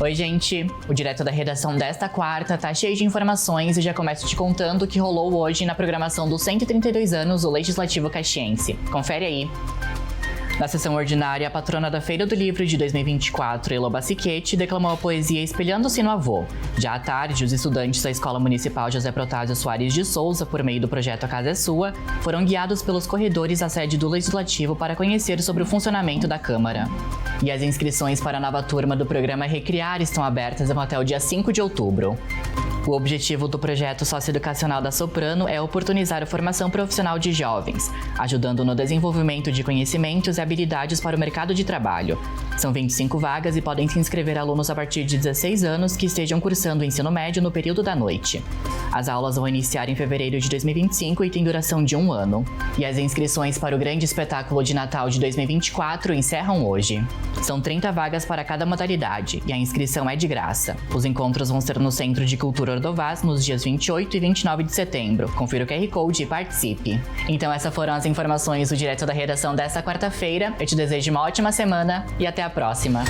Oi, gente! O Direto da Redação desta quarta tá cheio de informações e já começo te contando o que rolou hoje na programação dos 132 anos do Legislativo Caxiense. Confere aí! Na sessão ordinária, a patrona da Feira do Livro de 2024, Elô Bassichetti, declamou a poesia Espelhando-se no Avô. Já à tarde, os estudantes da Escola Municipal José Protásio Soares de Souza, por meio do projeto A Casa é Sua, foram guiados pelos corredores à sede do Legislativo para conhecer sobre o funcionamento da Câmara. E as inscrições para a nova turma do programa Recriar estão abertas até o dia 5 de outubro. O objetivo do projeto socioeducacional da Soprano é oportunizar a formação profissional de jovens, ajudando no desenvolvimento de conhecimentos e habilidades para o mercado de trabalho. São 25 vagas e podem se inscrever alunos a partir de 16 anos que estejam cursando o ensino médio no período da noite. As aulas vão iniciar em fevereiro de 2025 e têm duração de 1 ano. E as inscrições para o grande espetáculo de Natal de 2024 encerram hoje. São 30 vagas para cada modalidade e a inscrição é de graça. Os encontros vão ser no Centro de Cultura Ordovás nos dias 28 e 29 de setembro. Confira o QR Code e participe. Então essas foram as informações do Direto da Redação desta quarta-feira. Eu te desejo uma ótima semana e até a próxima.